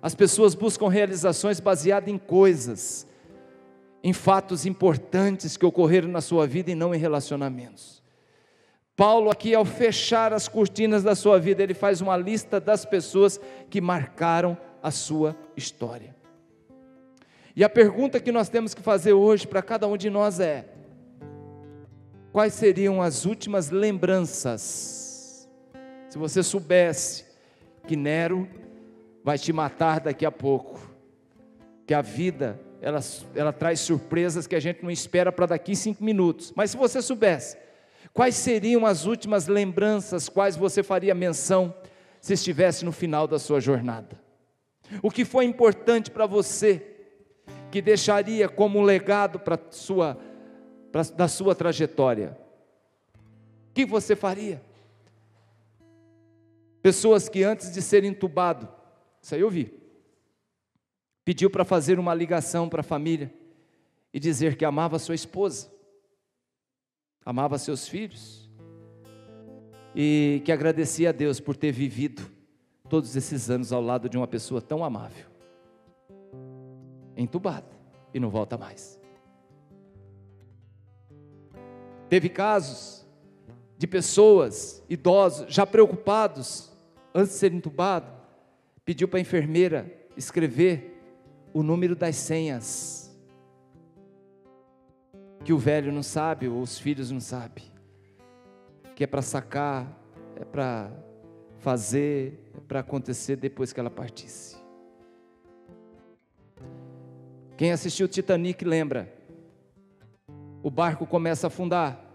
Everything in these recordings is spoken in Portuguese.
As pessoas buscam realizações baseadas em coisas, em fatos importantes que ocorreram na sua vida e não em relacionamentos. Paulo aqui, ao fechar as cortinas da sua vida, ele faz uma lista das pessoas que marcaram a sua história. E a pergunta que nós temos que fazer hoje para cada um de nós é: quais seriam as últimas lembranças? Se você soubesse que Nero vai te matar daqui a pouco, que a vida, ela traz surpresas que a gente não espera para daqui 5 minutos, mas se você soubesse, quais seriam as últimas lembranças, quais você faria menção, se estivesse no final da sua jornada? O que foi importante para você, que deixaria como um legado da sua trajetória? O que você faria? Pessoas que antes de ser entubado, isso aí eu vi, pediu para fazer uma ligação para a família e dizer que amava sua esposa, amava seus filhos e que agradecia a Deus por ter vivido todos esses anos ao lado de uma pessoa tão amável, entubada e não volta mais. Teve casos de pessoas, idosos, já preocupados, antes de ser entubado, pediu para a enfermeira escrever o número das senhas, que o velho não sabe, ou os filhos não sabem, que é para sacar, é para fazer, é para acontecer depois que ela partisse. Quem assistiu Titanic lembra, o barco começa a afundar,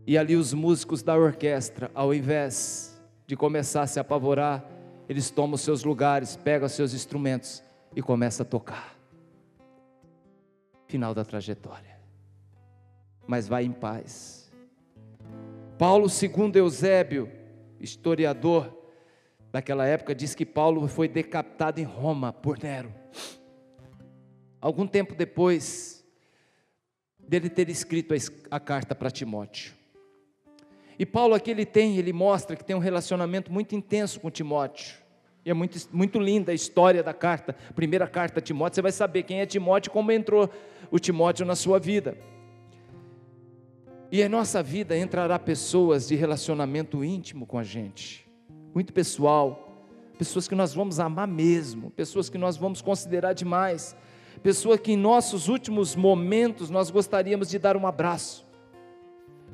e ali os músicos da orquestra, ao invés de começar a se apavorar, eles tomam seus lugares, pegam seus instrumentos e começam a tocar. Final da trajetória, mas vai em paz. Paulo, segundo Eusébio, historiador daquela época, diz que Paulo foi decapitado em Roma por Nero. Algum tempo depois dele ter escrito a carta para Timóteo. E Paulo aqui ele mostra que tem um relacionamento muito intenso com Timóteo. E é muito linda a história da carta, primeira carta a Timóteo. Você vai saber quem é Timóteo e como entrou o Timóteo na sua vida. E em nossa vida entrará pessoas de relacionamento íntimo com a gente, muito pessoal, pessoas que nós vamos amar mesmo, pessoas que nós vamos considerar demais, pessoas que em nossos últimos momentos nós gostaríamos de dar um abraço,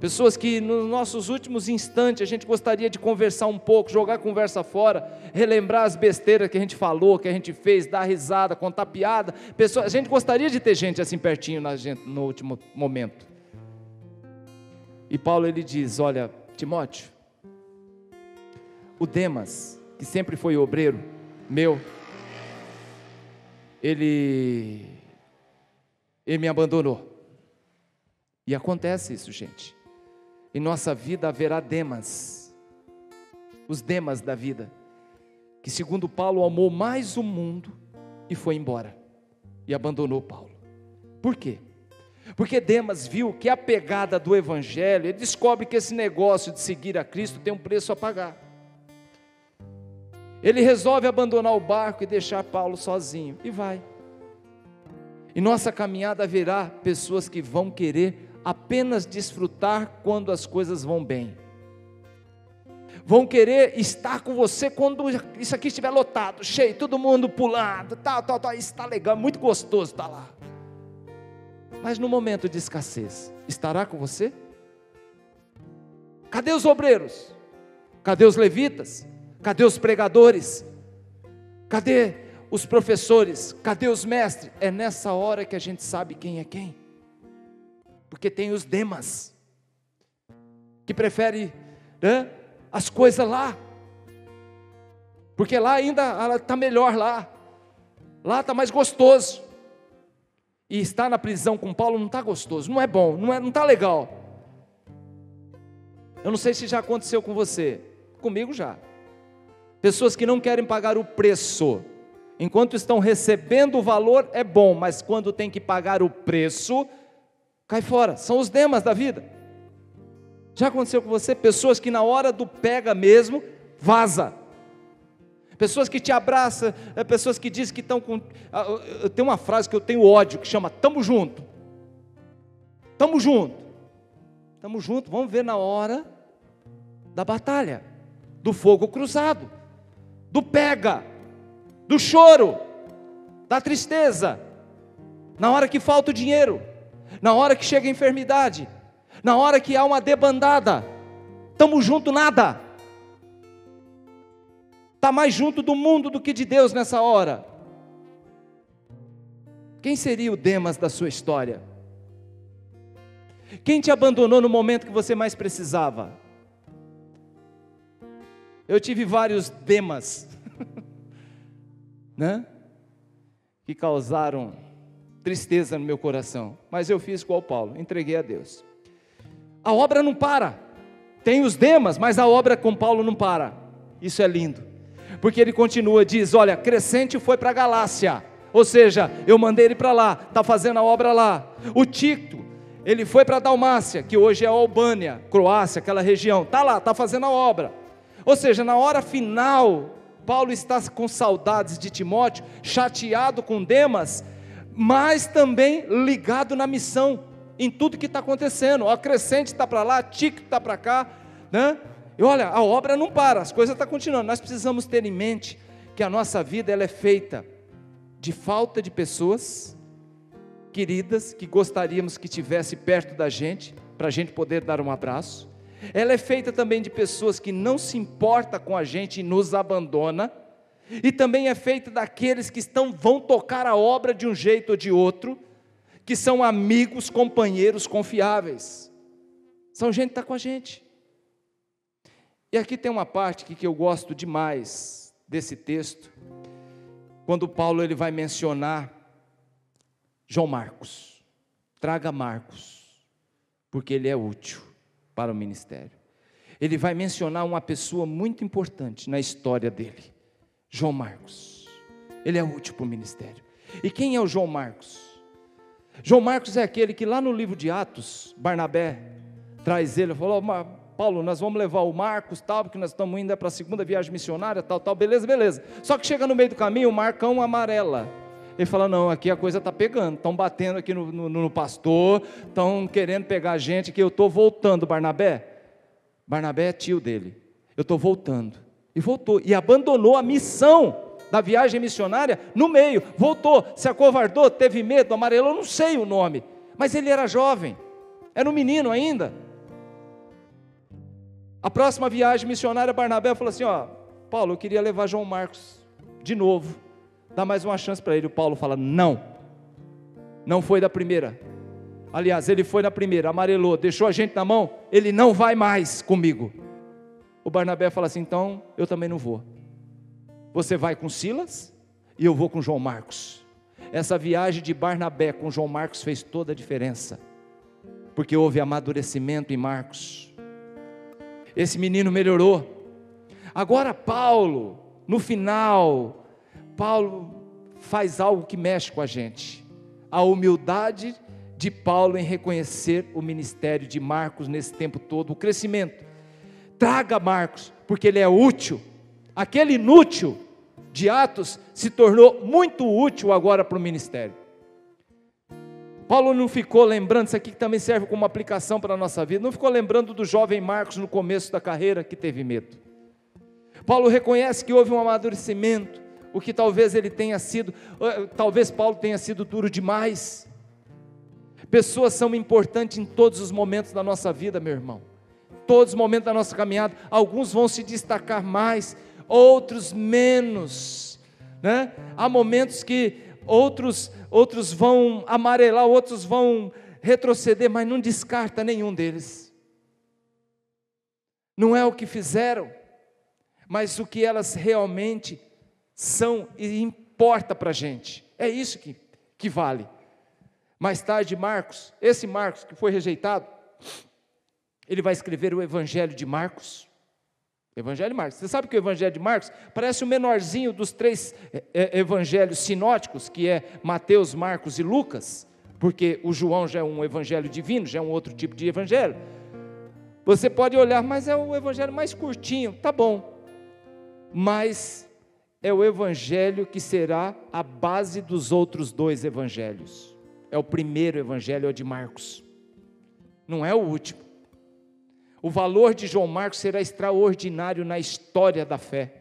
pessoas que nos nossos últimos instantes a gente gostaria de conversar um pouco, jogar a conversa fora, relembrar as besteiras que a gente falou, que a gente fez, dar risada, contar piada. A gente gostaria de ter gente assim pertinho no último momento. E Paulo ele diz: olha, Timóteo, o Demas, que sempre foi obreiro meu, ele me abandonou. E acontece isso, gente. Em nossa vida haverá Demas, os Demas da vida, que segundo Paulo amou mais o mundo e foi embora, e abandonou Paulo. Por quê? Porque Demas viu que a pegada do Evangelho, ele descobre que esse negócio de seguir a Cristo tem um preço a pagar. Ele resolve abandonar o barco e deixar Paulo sozinho, e vai. Em nossa caminhada haverá pessoas que vão querer apenas desfrutar quando as coisas vão bem, vão querer estar com você quando isso aqui estiver lotado, cheio, todo mundo pulando, tal, isso está legal, muito gostoso estar lá. Mas no momento de escassez, estará com você? Cadê os obreiros? Cadê os levitas? Cadê os pregadores? Cadê os professores? Cadê os mestres? É nessa hora que a gente sabe quem é quem. Porque tem os Demas, que preferem as coisas lá, porque lá ainda está melhor, lá está mais gostoso. E estar na prisão com Paulo não está gostoso, não é bom, não está legal. Eu não sei se já aconteceu com você, comigo já. Pessoas que não querem pagar o preço, enquanto estão recebendo o valor é bom, mas quando tem que pagar o preço, cai fora. São os Demas da vida. Já aconteceu com você? Pessoas que na hora do pega mesmo, vaza. pessoas que te abraçam, pessoas que dizem que estão com... Tem uma frase que eu tenho ódio, que chama, tamo junto. Tamo junto. Tamo junto, vamos ver na hora da batalha, do fogo cruzado, do pega, do choro, da tristeza, na hora que falta o dinheiro, na hora que chega a enfermidade, na hora que há uma debandada. Tamo junto nada. Está mais junto do mundo do que de Deus nessa hora. Quem seria o Demas da sua história? Quem te abandonou no momento que você mais precisava? Eu tive vários Demas, né? Que causaram tristeza no meu coração, mas eu fiz igual Paulo, entreguei a Deus. A obra não para, tem os Demas, mas a obra com Paulo não para. Isso é lindo, porque ele continua, diz, olha, Crescente foi para a Galácia, ou seja, eu mandei ele para lá, está fazendo a obra lá. O Tito, ele foi para a Dalmácia, que hoje é a Albânia, Croácia, aquela região, está lá, está fazendo a obra. Ou seja, na hora final, Paulo está com saudades de Timóteo, chateado com Demas, mas também ligado na missão, em tudo que está acontecendo. A Crescente está para lá, Tito está para cá, né? E olha, a obra não para, as coisas estão continuando. Nós precisamos ter em mente que a nossa vida ela é feita de falta de pessoas queridas, que gostaríamos que estivesse perto da gente, para a gente poder dar um abraço. Ela é feita também de pessoas que não se importam com a gente e nos abandona, e também é feita daqueles que vão tocar a obra de um jeito ou de outro, que são amigos, companheiros confiáveis, são gente que está com a gente. E aqui tem uma parte que eu gosto demais desse texto, quando Paulo ele vai mencionar João Marcos. Traga Marcos, porque ele é útil para o ministério. Ele vai mencionar uma pessoa muito importante na história dele, João Marcos. Ele é útil para o ministério. E quem é o João Marcos? João Marcos é aquele que lá no livro de Atos, Barnabé traz ele, falou, Paulo, nós vamos levar o Marcos, tal, porque nós estamos indo para a segunda viagem missionária, tal, beleza. Só que chega no meio do caminho, o Marcão amarela. Ele fala, não, aqui a coisa está pegando, estão batendo aqui no pastor, estão querendo pegar a gente, que eu estou voltando. Barnabé é tio dele, eu estou voltando. E voltou, e abandonou a missão da viagem missionária no meio, voltou, se acovardou, teve medo, amarelou, não sei o nome, mas ele era jovem, era um menino ainda. A próxima viagem missionária, Barnabé falou assim, Paulo, eu queria levar João Marcos de novo, dá mais uma chance para ele. O Paulo fala, não foi da primeira, aliás, ele foi na primeira, amarelou, deixou a gente na mão, ele não vai mais comigo. O Barnabé fala assim, então eu também não vou, você vai com Silas e eu vou com João Marcos. Essa viagem de Barnabé com João Marcos fez toda a diferença, porque houve amadurecimento em Marcos. Esse menino melhorou. Agora Paulo, no final, Paulo faz algo que mexe com a gente, a humildade de Paulo em reconhecer o ministério de Marcos nesse tempo todo, o crescimento. Traga Marcos, porque ele é útil. Aquele inútil de Atos se tornou muito útil agora para o ministério. Paulo não ficou lembrando, isso aqui também serve como aplicação para a nossa vida, não ficou lembrando do jovem Marcos no começo da carreira que teve medo. Paulo reconhece que houve um amadurecimento, o que talvez ele tenha sido, talvez Paulo tenha sido duro demais. Pessoas são importantes em todos os momentos da nossa vida, meu irmão, todos os momentos da nossa caminhada. Alguns vão se destacar mais, outros menos, né? Há momentos que outros vão amarelar, outros vão retroceder, mas não descarta nenhum deles. Não é o que fizeram, mas o que elas realmente são e importa para a gente. É isso que vale. Mais tarde Marcos, esse Marcos que foi rejeitado, ele vai escrever o Evangelho de Marcos. Evangelho de Marcos. Você sabe que o Evangelho de Marcos parece o menorzinho dos 3 evangelhos sinóticos, que é Mateus, Marcos e Lucas, porque o João já é um evangelho divino, já é um outro tipo de evangelho. Você pode olhar, mas é o evangelho mais curtinho, tá bom, mas é o evangelho que será a base dos outros dois evangelhos. É o primeiro evangelho, é o de Marcos, não é o último. O valor de João Marcos será extraordinário na história da fé.